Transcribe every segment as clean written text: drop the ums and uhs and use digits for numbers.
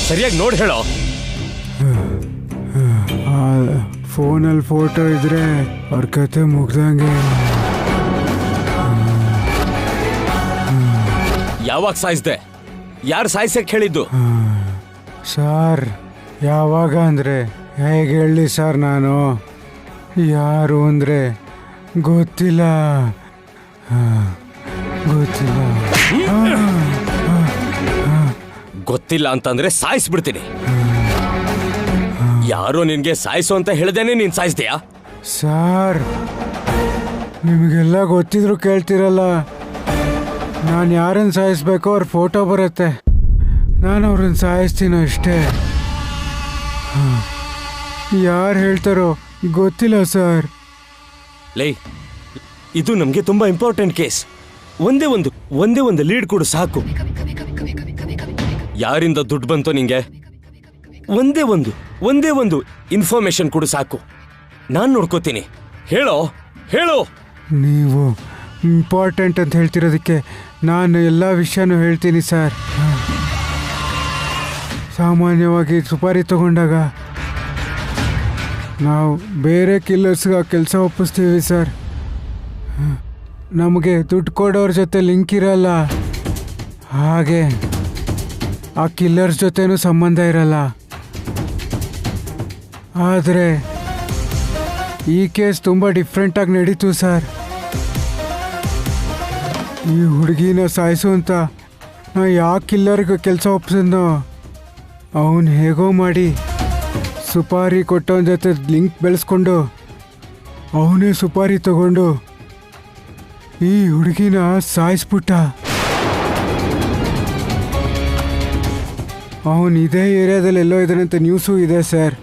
ಸರಿಯಾಗಿ ನೋಡಿ ಹೇಳೋ. ಫೋನಲ್ಲಿ ಫೋಟೋ ಇದ್ರೆ ಅವ್ರ ಕತೆ ಮುಗ್ದಂಗೆ. ಯಾವಾಗ ಸಾಯಿಸ್ದೆ? ಯಾರು ಸಾಯಿಸಕ್ಕೆ ಹೇಳಿದ್ದು? ಸರ್ ಯಾವಾಗ ಅಂದರೆ ಹೇಗೆ ಹೇಳಿ ಸರ್, ನಾನು ಯಾರು ಅಂದರೆ ಗೊತ್ತಿಲ್ಲ. ಗೊತ್ತಿಲ್ಲ ಅಂತಂದ್ರೆ ಸಾಯಿಸ್ಬಿಡ್ತೀನಿ. ಯಾರೋ ನಿನ್ಗೆ ಸಾಯಿಸು ಅಂತ ಹೇಳ್ದೇನೆ ನೀನ್ ಸಾಯಿಸ್ತೀಯಾ? ಸರ್ ನಿಮಗೆಲ್ಲ ಗೊತ್ತಿದ್ರು ಕೇಳ್ತಿರಲ್ಲ. ನಾನು ಯಾರನ್ನು ಸಾಯಿಸ್ಬೇಕೋ ಅವ್ರ ಫೋಟೋ ಬರುತ್ತೆ, ನಾನು ಅವ್ರನ್ನ ಸಾಯಿಸ್ತೀನೋ ಅಷ್ಟೇ. ಯಾರು ಹೇಳ್ತಾರೋ ಗೊತ್ತಿಲ್ಲ ಸರ್. ಲೇ, ಇದು ನಮ್ಗೆ ತುಂಬಾ ಇಂಪಾರ್ಟೆಂಟ್ ಕೇಸ್. ಒಂದೇ ಒಂದು ಲೀಡ್ ಕೊಡು ಸಾಕು. ಯಾರಿಂದ ದುಡ್ಡು ಬಂತೋ ನಿಂಗೆ? ಒಂದೇ ಒಂದು ಇನ್ಫಾರ್ಮೇಶನ್ ಕೊಡು ಸಾಕು, ನಾನು ನೋಡ್ಕೋತೀನಿ. ಹೇಳೋ. ನೀವು ಇಂಪಾರ್ಟೆಂಟ್ ಅಂತ ಹೇಳ್ತಿರೋದಕ್ಕೆ ನಾನು ಎಲ್ಲ ವಿಷಯನೂ ಹೇಳ್ತೀನಿ ಸರ್. ಸಾಮಾನ್ಯವಾಗಿ ಸುಪಾರಿ ತಗೊಂಡಾಗ ನಾವು ಬೇರೆ ಕಿಲ್ಲರ್ಸ್ಗೆ ಕೆಲಸ ಒಪ್ಪಿಸ್ತೀವಿ ಸರ್. ನಮಗೆ ದುಡ್ಡು ಕೊಡೋರ ಜೊತೆ ಲಿಂಕ್ ಇರಲ್ಲ, ಹಾಗೆ ಆ ಕಿಲ್ಲರ್ಸ್ ಜೊತೆನೂ ಸಂಬಂಧ ಇರಲ್ಲ. ಆದರೆ ಈ ಕೇಸ್ ತುಂಬ ಡಿಫ್ರೆಂಟಾಗಿ ನಡೀತು ಸರ್. ಈ ಹುಡುಗಿನ ಸಾಯಿಸು ಅಂತ ನಾ ಯಾವ ಕಿಲ್ಲರ್ಗೆ ಕೆಲಸ ಒಪ್ಪಿಸಿದ್ನೋ ಅವನು ಹೇಗೋ ಮಾಡಿ ಸುಪಾರಿ ಕೊಟ್ಟವನ ಜೊತೆ ಲಿಂಕ್ ಬೆಳೆಸ್ಕೊಂಡು ಅವನೇ ಸುಪಾರಿ ತಗೊಂಡು ಈ ಹುಡುಗಿನ ಸಾಯಿಸ್ಬಿಟ್ಟ. ಅವನು ಇದೇ ಏರಿಯಾದಲ್ಲಿ ಎಲ್ಲೋ ಇದ್ದಾನೆ ಅಂತ ನ್ಯೂಸು ಇದೆ ಸರ್.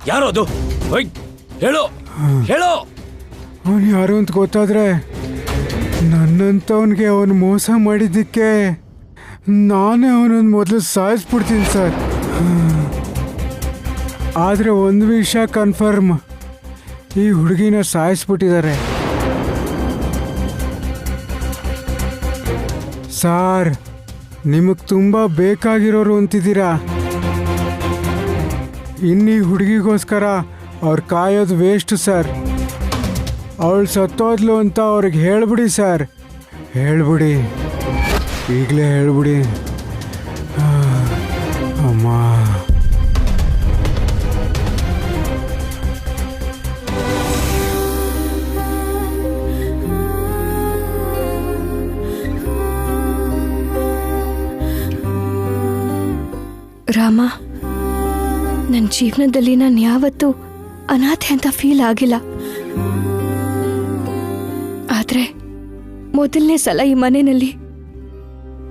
ಯಾರೋದು? ಹೇಳೋ. ಅವನು ಯಾರು ಅಂತ ಗೊತ್ತಾದ್ರೆ ನನ್ನಂತವನಿಗೆ ಅವನು ಮೋಸ ಮಾಡಿದ್ದಕ್ಕೆ ನಾನೇ ಅವನನ್ನು ಮೊದಲು ಸಾಯಿಸ್ಬಿಡ್ತೀನಿ ಸರ್. ಆದರೆ ಒಂದು ವಿಷಯ ಕನ್ಫರ್ಮ್, ಈ ಹುಡುಗಿನ ಸಾಯಿಸ್ಬಿಟ್ಟಿದ್ದಾರೆ ಸಾರ್. ನಿಮಗೆ ತುಂಬ ಬೇಕಾಗಿರೋರು ಅಂತಿದ್ದೀರಾ. ಇನ್ನೀ ಹುಡುಗಿಗೋಸ್ಕರ ಅವ್ರು ಕಾಯೋದು ವೇಸ್ಟು ಸರ್. ಅವಳು ಸತ್ತೋದ್ಲು ಅಂತ ಅವ್ರಿಗೆ ಹೇಳ್ಬಿಡಿ ಸರ್, ಹೇಳ್ಬಿಡಿ, ಈಗಲೇ ಹೇಳ್ಬಿಡಿ. ಅಮ್ಮ, ರಾಮ, ನನ್ನ ಜೀವನದಲ್ಲಿ ನಾನು ಯಾವತ್ತೂ ಅನಾಥೆ ಅಂತ ಫೀಲ್ ಆಗಿಲ್ಲ. ಆದರೆ ಮೊದಲನೇ ಸಲ ಈ ಮನೆಯಲ್ಲಿ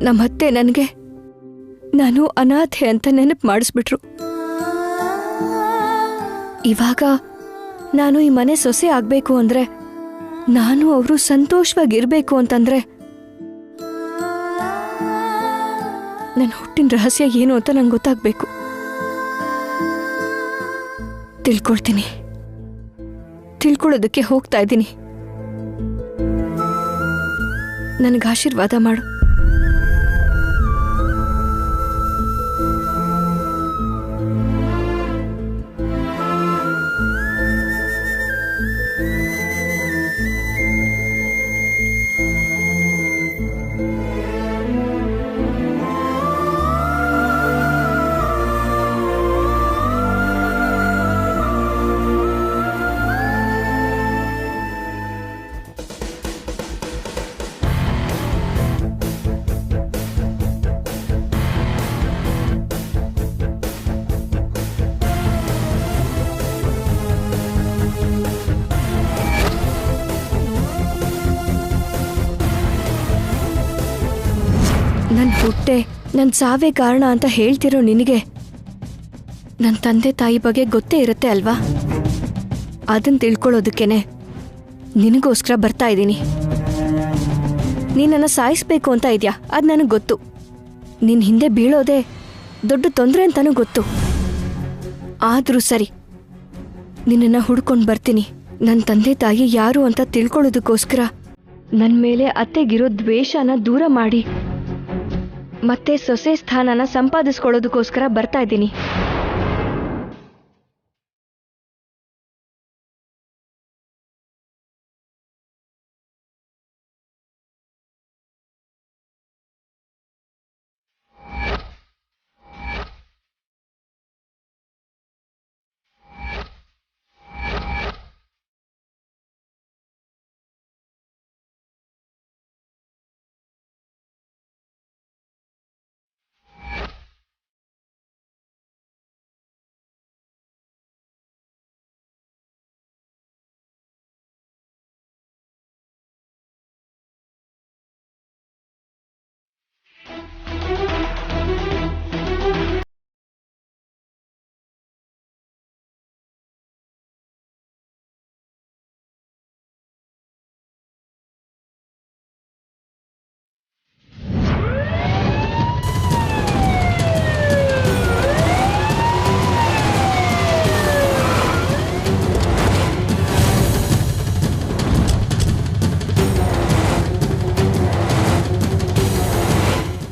ನಮ್ಮ ಅತ್ತೆ ನನಗೆ ನಾನು ಅನಾಥೆ ಅಂತ ನೆನಪು ಮಾಡಿಸ್ಬಿಟ್ರು. ಇವಾಗ ನಾನು ಈ ಮನೆ ಸೊಸೆ ಆಗಬೇಕು ಅಂದರೆ, ನಾನು ಅವರು ಸಂತೋಷವಾಗಿರಬೇಕು ಅಂತಂದರೆ ನನ್ನ ಹುಟ್ಟಿನ ರಹಸ್ಯ ಏನು ಅಂತ ನಂಗೆ ಗೊತ್ತಾಗಬೇಕು. ತಿಳ್ಕೊಳ್ಳೋದಕ್ಕೆ ಹೋಗ್ತಾ ಇದ್ದೀನಿ. ನನಗೆ ಆಶೀರ್ವಾದ ಮಾಡು. ನನ್ನ ಹುಟ್ಟೆ ನನ್ನ ಸಾವೇ ಕಾರಣ ಅಂತ ಹೇಳ್ತಿರೋ ನಿನಗೆ ನನ್ನ ತಂದೆ ತಾಯಿ ಬಗ್ಗೆ ಗೊತ್ತೇ ಇರುತ್ತೆ ಅಲ್ವಾ? ಅದನ್ನು ತಿಳ್ಕೊಳ್ಳೋದಕ್ಕೇನೆ ನಿನಗೋಸ್ಕರ ಬರ್ತಾ ಇದ್ದೀನಿ. ನೀನನ್ನು ಸಾಯಿಸ್ಬೇಕು ಅಂತ ಇದೆಯಾ, ಅದು ನನಗೆ ಗೊತ್ತು. ನಿನ್ನ ಹಿಂದೆ ಬೀಳೋದೇ ದೊಡ್ಡ ತೊಂದರೆ ಅಂತನೂ ಗೊತ್ತು. ಆದರೂ ಸರಿ, ನಿನ್ನನ್ನು ಹುಡ್ಕೊಂಡು ಬರ್ತೀನಿ. ನನ್ನ ತಂದೆ ತಾಯಿ ಯಾರು ಅಂತ ತಿಳ್ಕೊಳ್ಳೋದಕ್ಕೋಸ್ಕರ ನನ್ನ ಮೇಲೆ ಅತ್ತೆಗಿರೋ ದ್ವೇಷನ ದೂರ ಮಾಡಿ ಮತ್ತೆ ಸೊಸೆ ಸ್ಥಾನನ ಸಂಪಾದಿಸ್ಕೊಳ್ಳೋದಕ್ಕೋಸ್ಕರ ಬರ್ತಾ ಇದ್ದೀನಿ.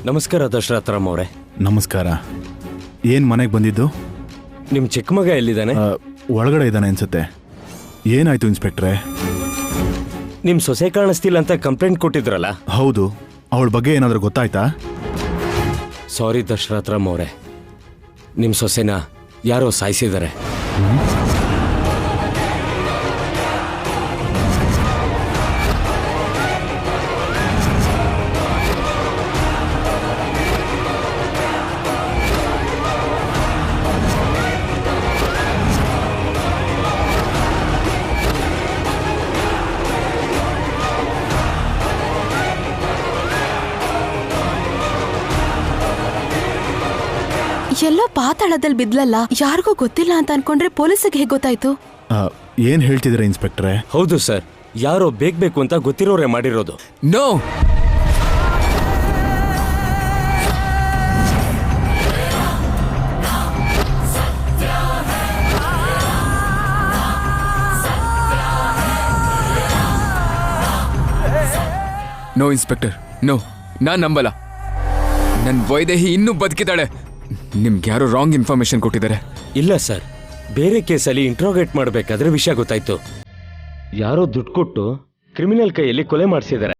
ನಮಸ್ಕಾರ ದಶರಥರಾಮ್ ಅವರೇ. ನಮಸ್ಕಾರ. ಏನು ಮನೆಗೆ ಬಂದಿದ್ದು? ನಿಮ್ಮ ಚಿಕ್ಕ ಮಗ ಎಲ್ಲಿದ್ದಾನೆ? ಒಳಗಡೆ ಇದ್ದಾನೆ ಅನ್ಸುತ್ತೆ. ಏನಾಯ್ತು ಇನ್ಸ್ಪೆಕ್ಟ್ರೆ? ನಿಮ್ಮ ಸೊಸೆ ಕಾಣಿಸ್ತಿಲ್ಲ ಅಂತ ಕಂಪ್ಲೇಂಟ್ ಕೊಟ್ಟಿದ್ರಲ್ಲ? ಹೌದು. ಅವಳ ಬಗ್ಗೆ ಏನಾದರೂ ಗೊತ್ತಾಯ್ತಾ? ಸಾರಿ ದಶರಥರಾಮ್ ಅವರೇ, ನಿಮ್ಮ ಸೊಸೆನ ಯಾರೋ ಸಾಯಿಸಿದ್ದಾರೆ. ಎಲ್ಲೋ ಪಾತಾಳದಲ್ಲಿ ಬಿದ್ಲಲ್ಲ, ಯಾರಿಗೂ ಗೊತ್ತಿಲ್ಲ ಅಂತ ಅನ್ಕೊಂಡ್ರೆ ಪೊಲೀಸಿಗೆ ಹೇಗೆ ಗೊತ್ತಾಯ್ತು? ಏನ್ ಹೇಳ್ತಿದ್ರೆ ಇನ್ಸ್ಪೆಕ್ಟ್ರೆ? ಹೌದು ಸರ್, ಯಾರೋ ಬೇಕು ಅಂತ ಗೊತ್ತಿರೋರೇ ಮಾಡಿರೋದು. ನೋ, ನೋ ಇನ್ಸ್ಪೆಕ್ಟರ್, ನೋ, ನಾನ್ ನಂಬಲ್ಲ. ನನ್ ವೈದೇಹಿ ಇನ್ನೂ ಬದುಕಿದ್ದಾಳೆ. ನಿಮ್ಗೆ ಯಾರೋ ರಾಂಗ್ ಇನ್ಫಾರ್ಮೇಶನ್ ಕೊಟ್ಟಿದ್ದಾರೆ. ಇಲ್ಲ ಸರ್, ಬೇರೆ ಕೇಸಲ್ಲಿ ಇಂಟ್ರೋಗೇಟ್ ಮಾಡಬೇಕಾದ್ರೆ ವಿಷಯ ಗೊತ್ತಾಯ್ತು. ಯಾರೋ ದುಡ್ಡು ಕೊಟ್ಟು ಕ್ರಿಮಿನಲ್ ಕೈಯಲ್ಲಿ ಕೊಲೆ ಮಾಡಿಸಿದ್ದಾರೆ.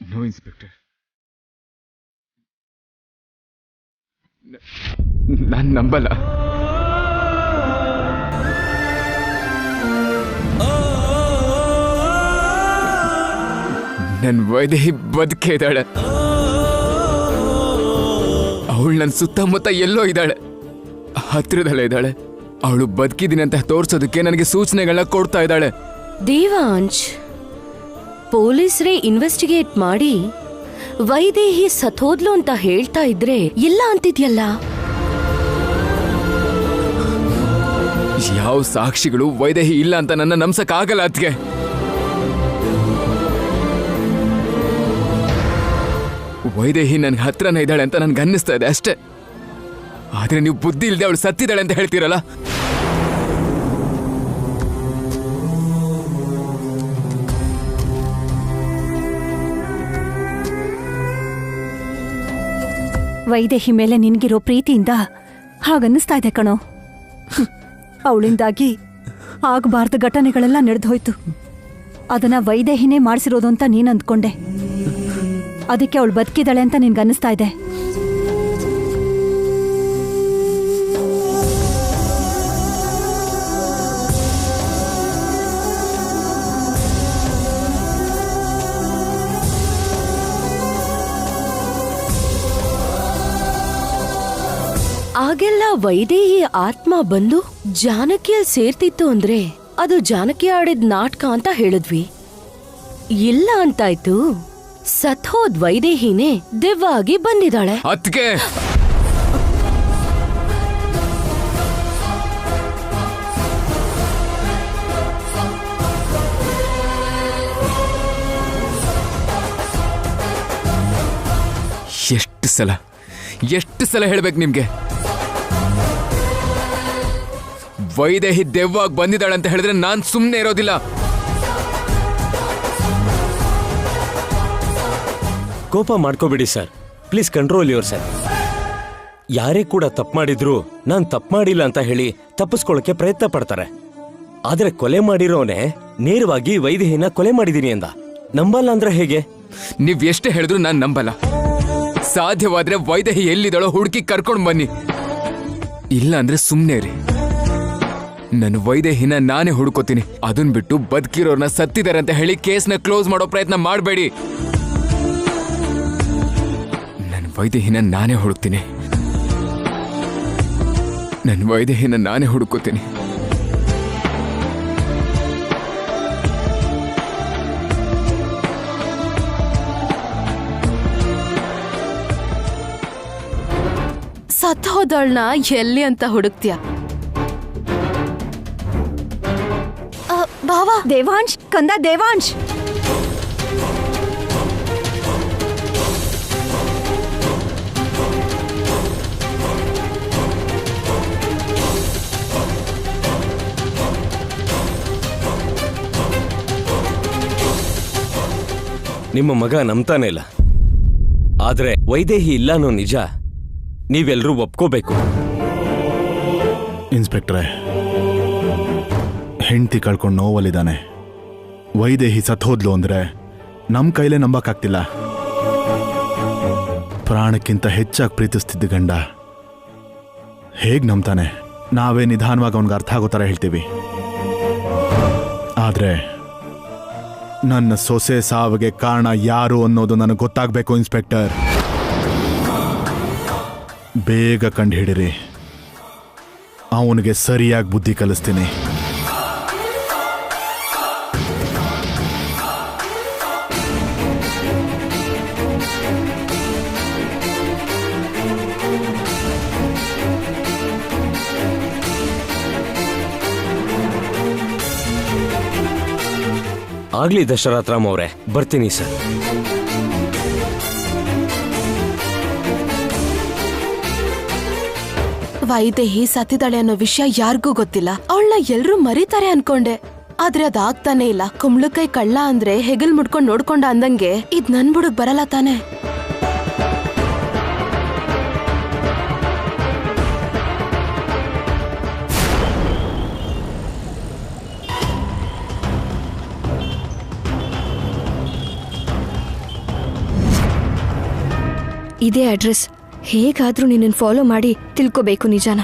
ನೋ ಇನ್ಸ್ಪೆಕ್ಟರ್, ನಾನ್ ನಂಬಲ್ಲ. ನನ್ ವೈದೇಹಿ ಬದುಕೇ ಇದ್ದಾಳೆ. ಅವಳು ನನ್ನ ಸುತ್ತಮುತ್ತ ಎಲ್ಲೋ ಇದ್ದಾಳೆ, ಹತ್ರದಲ್ಲೇ ಇದ್ದಾಳೆ. ಅವಳು ಬದುಕಿದ್ದೀನಿ ಅಂತ ತೋರ್ಸೋದಕ್ಕೆ ನನಗೆ ಸೂಚನೆಗಳನ್ನ ಕೊಡ್ತಾ ಇದ್ದಾಳೆ. ದೇವಾಂಶ್, ಪೊಲೀಸರೇ ಇನ್ವೆಸ್ಟಿಗೇಟ್ ಮಾಡಿ ವೈದೇಹಿ ಸತ್ತೋದ್ಲು ಅಂತ ಹೇಳ್ತಾ ಇದ್ರೆ ಇಲ್ಲ ಅಂತಿದ್ಯಲ್ಲ. ಯಾವ ಸಾಕ್ಷಿಗಳು ವೈದೇಹಿ ಇಲ್ಲ ಅಂತ ನನ್ನ ನಂಬ್ಸಕ್ ಆಗಲ್ಲ. ಅದ್ಗೆ ವೈದೇಹಿ ನನ್ಗೆ ಹತ್ರನೇ ಇದ್ದಾಳೆ ಅಂತ ನನ್ಗೆ ಅನ್ನಿಸ್ತಾ ಇದೆ ಅಷ್ಟೇ. ಆದ್ರೆ ನೀವು ಬುದ್ಧಿ ಇಲ್ಲದೆ ಅವಳು ಸತ್ತಿದ್ದಾಳೆ ಅಂತ ಹೇಳ್ತೀರಲ್ಲ. ವೈದೇಹಿ ಮೇಲೆ ನಿನ್ಗಿರೋ ಪ್ರೀತಿಯಿಂದ ಹಾಗನ್ನಿಸ್ತಾ ಇದೆ ಕಣೋ. ಅವಳಿಂದಾಗಿ ಆಗಬಾರ್ದ ಘಟನೆಗಳೆಲ್ಲ ನಡೆದೋಯ್ತು. ಅದನ್ನ ವೈದೇಹಿನೇ ಮಾಡಿಸಿರೋದು ಅಂತ ನೀನ್ ಅಂದ್ಕೊಂಡೆ. ಅದಕ್ಕೆ ಅವಳು ಬದುಕಿದಾಳೆ ಅಂತ ನಿನ್ಗನ್ನಿಸ್ತಾ ಇದೆ. ಆಗೆಲ್ಲ ವೈದೇಹಿ ಆತ್ಮ ಬಂದು ಜಾನಕಿಯಲ್ಲಿ ಸೇರ್ತಿತ್ತು ಅಂದ್ರೆ ಅದು ಜಾನಕಿ ಆಡಿದ ನಾಟಕ ಅಂತ ಹೇಳಿದ್ವಿ. ಇಲ್ಲ ಅಂತಾಯ್ತು, ಸತ್ ಹೋದ್ ವೈದೇಹಿನೇ ದೆವ್ವ ಆಗಿ ಬಂದಿದ್ದಾಳೆ. ಅದ್ಕೆ ಎಷ್ಟು ಸಲ ಹೇಳ್ಬೇಕು ನಿಮ್ಗೆ? ವೈದೇಹಿ ದೆವ್ವಾಗಿ ಬಂದಿದ್ದಾಳೆ ಅಂತ ಹೇಳಿದ್ರೆ ನಾನ್ ಸುಮ್ಮನೆ ಇರೋದಿಲ್ಲ. ಕೋಪ ಮಾಡ್ಕೋಬಿಡಿ sir, please control your sir. ಯಾರೇ ಕೂಡ ತಪ್ಪು ಮಾಡಿದ್ರು ನಾನು ತಪ್ಪು ಮಾಡಿಲ್ಲ ಅಂತ ಹೇಳಿ ತಪ್ಪಿಸ್ಕೊಳ್ಳೋಕೆ ಪ್ರಯತ್ನ ಪಡ್ತಾರೆ. ಆದ್ರೆ ಕೊಲೆ ಮಾಡಿರೋನೆ ನೇರವಾಗಿ ವೈದೇಹಿನ ಕೊಲೆ ಮಾಡಿದೀನಿ ಅಂದ. ನಂಬಲ್ಲ ಅಂದ್ರೆ ಹೇಗೆ? ನೀವ್ ಎಷ್ಟೇ ಹೇಳಿದ್ರು ನಾನ್ ನಂಬಲ್ಲ. ಸಾಧ್ಯವಾದ್ರೆ ವೈದೇಹಿ ಎಲ್ಲಿದ್ದಾಳೋ ಹುಡುಕಿ ಕರ್ಕೊಂಡು ಬನ್ನಿ, ಇಲ್ಲ ಅಂದ್ರೆ ಸುಮ್ಮನೆ ರೀ. ನಾನು ವೈದೇಹಿನ ನಾನೇ ಹುಡುಕೋತೀನಿ. ಅದನ್ ಬಿಟ್ಟು ಬದುಕಿರೋರ್ನ ಸತ್ತಿದ್ದಾರೆ ಅಂತ ಹೇಳಿ ಕೇಸ್ನ ಕ್ಲೋಸ್ ಮಾಡೋ ಪ್ರಯತ್ನ ಮಾಡಬೇಡಿ. ನನ್ನ ವೈದೇಹಿನ ನಾನೇ ಹುಡುಕ್ತೀನಿ. ನನ್ನ ವೈದೇಹಿನ ನಾನೇ ಹುಡುಕೋತೀನಿ. ಸತ್ ಹೋದವಳನ್ನ ಎಲ್ಲಿ ಅಂತ ಹುಡುಕ್ತ್ಯಾ? ಬಾವಾ, ದೇವಾಂಶ್, ಕಂದ ದೇವಾಂಶ್. ನಿಮ್ಮ ಮಗ ನಂಬ್ತಾನೆ ಇಲ್ಲ. ಆದ್ರೆ ವೈದೇಹಿ ಇಲ್ಲ ಅನ್ನೋ ನಿಜ ನೀವೆಲ್ಲರೂ ಒಪ್ಕೋಬೇಕು. ಇನ್ಸ್ಪೆಕ್ಟ್ರೆ, ಹೆಂಡತಿ ಕಳ್ಕೊಂಡು ನೋವಲ್ಲಿದ್ದಾನೆ. ವೈದೇಹಿ ಸತ್ತೋದ್ಲು ಅಂದ್ರೆ ನಮ್ಮ ಕೈಲೇ ನಂಬಕ್ಕಾಗ್ತಿಲ್ಲ. ಪ್ರಾಣಕ್ಕಿಂತ ಹೆಚ್ಚಾಗಿ ಪ್ರೀತಿಸ್ತಿದ್ದ ಗಂಡ ಹೇಗ್ ನಂಬ್ತಾನೆ? ನಾವೇ ನಿಧಾನವಾಗಿ ಅವನಿಗೆ ಅರ್ಥ ಆಗೋ ಥರ ಹೇಳ್ತೀವಿ. ಆದ್ರೆ ನನ್ನ ಸೊಸೆ ಸಾವಿಗೆ ಕಾರಣ ಯಾರು ಅನ್ನೋದು ನನಗೆ ಗೊತ್ತಾಗಬೇಕು ಇನ್ಸ್ಪೆಕ್ಟರ್. ಬೇಗ ಕಂಡು ಹಿಡಿರಿ, ಅವನಿಗೆ ಸರಿಯಾಗಿ ಬುದ್ಧಿ ಕಲಿಸ್ತೀನಿ. ಆಗ್ಲಿ ದಶರಥ್ ರಾಮ್ ಅವರೇ, ಬರ್ತೀನಿ ಸರ್. ವೈದೇಹಿ ಸತ್ತಿದಾಳೆ ಅನ್ನೋ ವಿಷಯ ಯಾರಿಗೂ ಗೊತ್ತಿಲ್ಲ. ಅವಳನ್ನ ಎಲ್ರೂ ಮರೀತಾರೆ ಅನ್ಕೊಂಡೆ, ಆದ್ರೆ ಅದಾಗ್ತಾನೆ ಇಲ್ಲ. ಕುಂಬಳಕಾಯಿ ಕಳ್ಳ ಅಂದ್ರೆ ಹೆಗಲ್ ಮುಡ್ಕೊಂಡ್ ನೋಡ್ಕೊಂಡ ಅಂದಂಗೆ ಇದ್ ನನ್ ಬುಡಕ್ ಬರಲ್ಲ ತಾನೆ. ಇದೇ ಅಡ್ರೆಸ್. ಹೇಗಾದ್ರೂ ನಿನ್ನನ್ನು ಫಾಲೋ ಮಾಡಿ ತಿಳ್ಕೋಬೇಕು ನಿಜಾನ.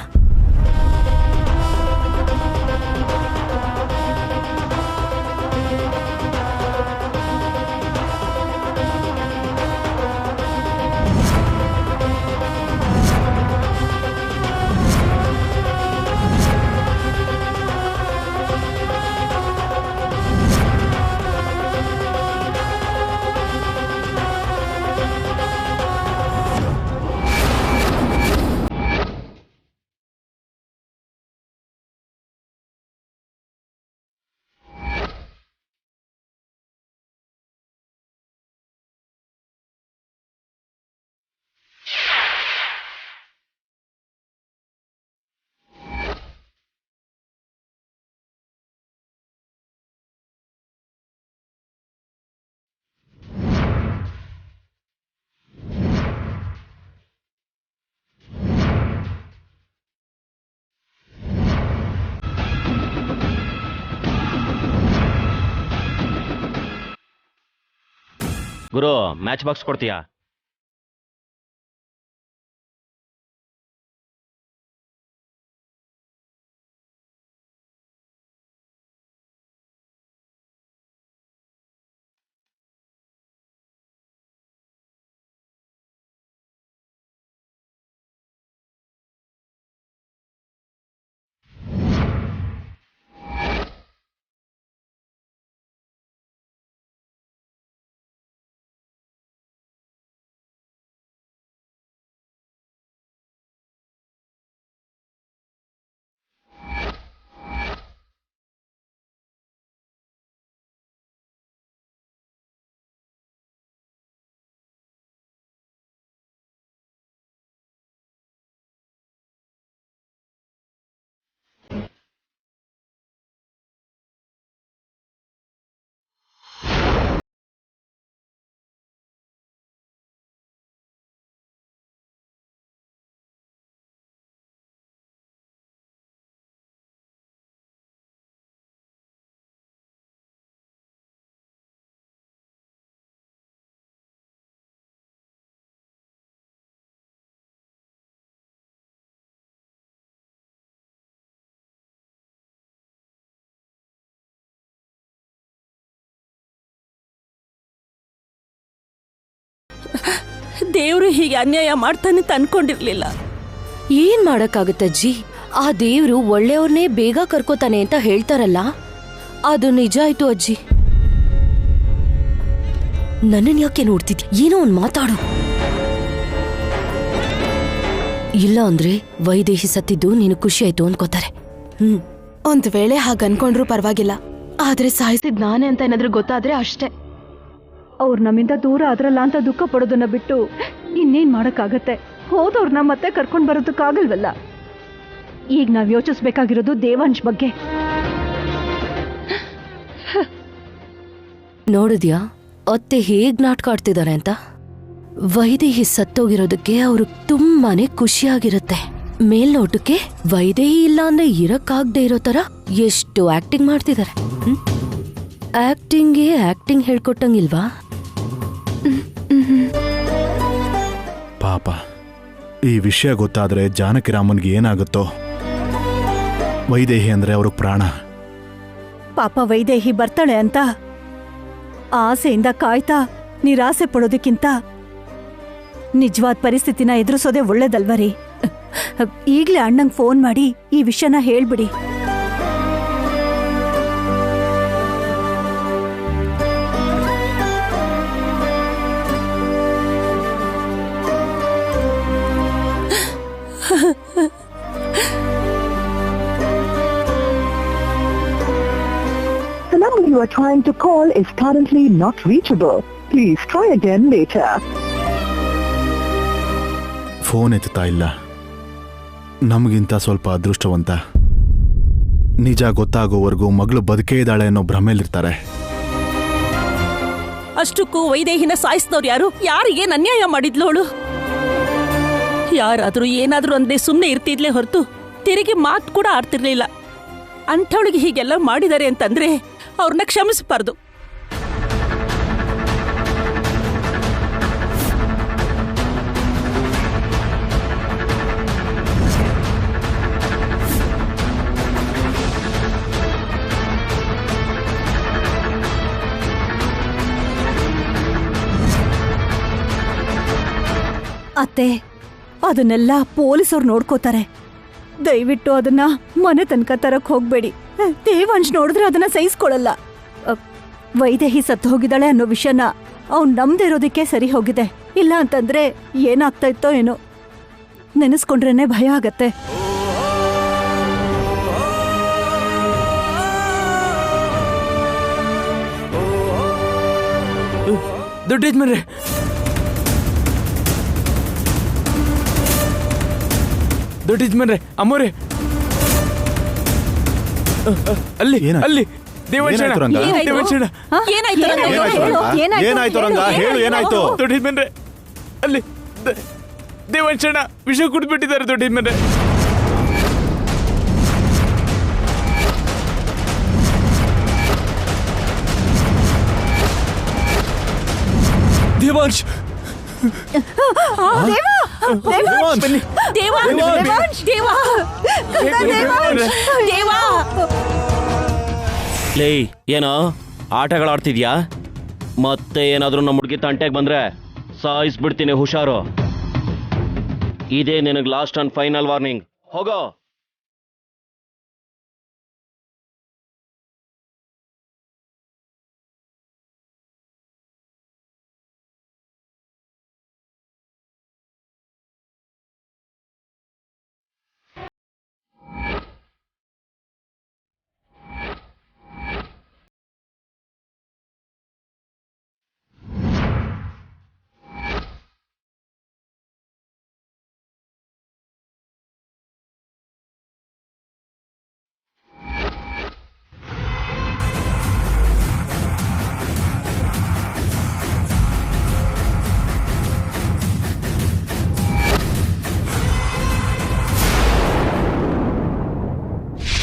ಗುರು ಮ್ಯಾಚ್ ಬಾಕ್ಸ್ ಕೊಡ್ತೀಯಾ? ದೇವ್ರು ಹೀಗೆ ಅನ್ಯಾಯ ಮಾಡ್ತಾನೆ ಅಂತ ಅನ್ಕೊಂಡಿರ್ಲಿಲ್ಲ. ಏನ್ ಮಾಡಕ್ಕಾಗತ್ತಜ್ಜಿ? ಆ ದೇವ್ರು ಒಳ್ಳೆಯವ್ರನ್ನೇ ಬೇಗ ಕರ್ಕೋತಾನೆ ಅಂತ ಹೇಳ್ತಾರಲ್ಲ, ಅದು ನಿಜ ಆಯ್ತು ಅಜ್ಜಿ. ನನ್ನನ್ ಯಾಕೆ ನೋಡ್ತಿದ್ಯ? ಏನೋ ಒಂದ್ ಮಾತಾಡು. ಇಲ್ಲ ಅಂದ್ರೆ ವೈದೇಹಿ ಸತ್ತಿದ್ದು ನೀನು ಖುಷಿ ಆಯ್ತು ಅನ್ಕೋತಾರೆ. ಒಂದ್ ವೇಳೆ ಹಾಗನ್ಕೊಂಡ್ರು ಪರವಾಗಿಲ್ಲ, ಆದ್ರೆ ಸಾಯಿಸಿದ್ ನಾನೇ ಅಂತ ಏನಾದ್ರೂ ಗೊತ್ತಾದ್ರೆ ಅಷ್ಟೇ. ಅವ್ರು ನಮ್ಮಿಂದ ದೂರ ಆದ್ರಲ್ಲ ಅಂತ ದುಃಖ ಪಡೋದನ್ನ ಬಿಟ್ಟು ಇನ್ನೇನ್ ಮಾಡಕ್ಕಾಗತ್ತೆ? ಹೋದವ್ರನ್ನ ಮತ್ತೆ ಕರ್ಕೊಂಡ್ ಬರೋದಕ್ಕಾಗಲ್ವಲ್ಲ. ಈಗ ನಾವ್ ಯೋಚಿಸ್ಬೇಕಾಗಿರೋದು ದೇವಾಂಶ್ ಬಗ್ಗೆ. ನೋಡಿದ್ಯಾ ಅತ್ತೆ ಹೇಗ್ ನಾಟಕ ಆಡ್ತಿದ್ದಾರೆ ಅಂತ? ವೈದೇಹಿ ಸತ್ತೋಗಿರೋದಕ್ಕೆ ಅವರು ತುಂಬಾನೇ ಖುಷಿಯಾಗಿರುತ್ತೆ. ಮೇಲ್ನೋಟಕ್ಕೆ ವೈದೇಹಿ ಇಲ್ಲ ಅಂದ್ರೆ ಇರಕ್ಕಾಗ್ದೇ ಇರೋ ತರ ಎಷ್ಟು ಆಕ್ಟಿಂಗ್ ಮಾಡ್ತಿದ್ದಾರೆ. ಆಕ್ಟಿಂಗ್ಗೆ ಆಕ್ಟಿಂಗ್ ಹೇಳ್ಕೊಟ್ಟಂಗಿಲ್ವಾ? ಪಾಪ, ಈ ವಿಷಯ ಗೊತ್ತಾದ್ರೆ ಜಾನಕಿರಾಮನ್ಗೆ ಏನಾಗುತ್ತೋ. ವೈದೇಹಿ ಅಂದ್ರೆ ಅವ್ರಿಗೆ ಪ್ರಾಣ. ಪಾಪ ವೈದೇಹಿ ಬರ್ತಾಳೆ ಅಂತ ಆಸೆಯಿಂದ ಕಾಯ್ತಾ ನಿರಾಸೆ ಪಡೋದಕ್ಕಿಂತ ನಿಜವಾದ ಪರಿಸ್ಥಿತಿನ ಎದುರಿಸೋದೇ ಒಳ್ಳೇದಲ್ವರಿ? ಈಗ್ಲೇ ಅಣ್ಣಂಗ್ ಫೋನ್ ಮಾಡಿ ಈ ವಿಷಯನ ಹೇಳ್ಬಿಡಿ. The number you are trying to call is currently not reachable. Please try again later. Phone ಎತ್ತುತ್ತಾ ಇಲ್ಲ. ನಮಗಿಂತ ಸ್ವಲ್ಪ ಅದೃಷ್ಟವಂತ. ನಿಜ ಗೊತ್ತಾಗೋವರೆಗೂ ಮಗಳು ಬದುಕೇ ಇದ್ದಾಳೆ ಅನ್ನೋ ಭ್ರಮೇಲಿರ್ತಾರೆ. ಅಷ್ಟಕ್ಕೂ ವೈದೇಹಿನ ಸಾಯಿಸಿದವ್ರು ಯಾರು? ಯಾರಿಗೇನ್ ಅನ್ಯಾಯ ಮಾಡಿದ್ಲೋಳು? ಯಾರಾದ್ರೂ ಏನಾದ್ರೂ ಅಂದೇ ಸುಮ್ಮನೆ ಇರ್ತಿದ್ಲೇ ಹೊರತು ತಿರುಗಿ ಮಾತು ಕೂಡ ಆಡ್ತಿರ್ಲಿಲ್ಲ. ಅಂಥವಳಿಗೆ ಹೀಗೆಲ್ಲ ಮಾಡಿದ್ದಾರೆ ಅಂತಂದ್ರೆ ಅವ್ರನ್ನ ಕ್ಷಮಿಸಬಾರ್ದು. ಅತ್ತೆ, ಅದನ್ನೆಲ್ಲ ಪೊಲೀಸವ್ರು ನೋಡ್ಕೋತಾರೆ. ದಯವಿಟ್ಟು ಅದನ್ನ ಮನೆ ತನಕ ತರಕ್ ಹೋಗ್ಬೇಡಿ. ದೇವಾಂಶ್ ನೋಡಿದ್ರೆ ಅದನ್ನ ಸಹಿಸ್ಕೊಳಲ್ಲ. ವೈದೇಹಿ ಸತ್ತು ಹೋಗಿದ್ದಾಳೆ ಅನ್ನೋ ವಿಷಯನ ಅವ್ನು ನಮ್ದೇ ಇರೋದಕ್ಕೆ ಸರಿ ಹೋಗಿದೆ. ಇಲ್ಲ ಅಂತಂದ್ರೆ ಏನಾಗ್ತಾ ಇತ್ತೋ ಏನೋ ನೆನೆಸ್ಕೊಂಡ್ರೇನೆ ಭಯ ಆಗತ್ತೆ. ದುಡ್ಡು ಯಜಮಾನ್ರೆ, ದುಡ್ಡು ಯಜಮಾನ್ರೆ, ಅಮ್ಮೋರೆ ಅಲ್ಲಿ ಅಲ್ಲಿ ದೇವಾಂಶಣ್ಣ, ದೇವಾಂಶಣ್ಣ ಏನಾಯ್ತು ರಂಗ? ಹೇಳು, ಏನಾಯ್ತು? ದೊಡ್ಡ ಯಜಮಾನ್ರೆ, ಅಲ್ಲಿ ದೇವಾಂಶಣ್ಣ ವಿಷ ಕುಡಿದ್ಬಿಟ್ಟಿದ್ದಾರೆ ದೊಡ್ಡ ಯಜಮಾನ್ರೆ. ದೇವಾಂಶ್ ಲೇ ಏನೋ ಆಟಗಳಾಡ್ತಿದ್ಯಾ? ಮತ್ತೆ ಏನಾದ್ರೂ ನಮ್ಮ ಹುಡುಗಿ ತಂಟೆಗೆ ಬಂದ್ರೆ ಸಾಯಿಸ್ಬಿಡ್ತೀನಿ, ಹುಷಾರು. ಇದೇ ನಿನಗೆ ಲಾಸ್ಟ್ ಅಂಡ್ ಫೈನಲ್ ವಾರ್ನಿಂಗ್. ಹೋಗೋ.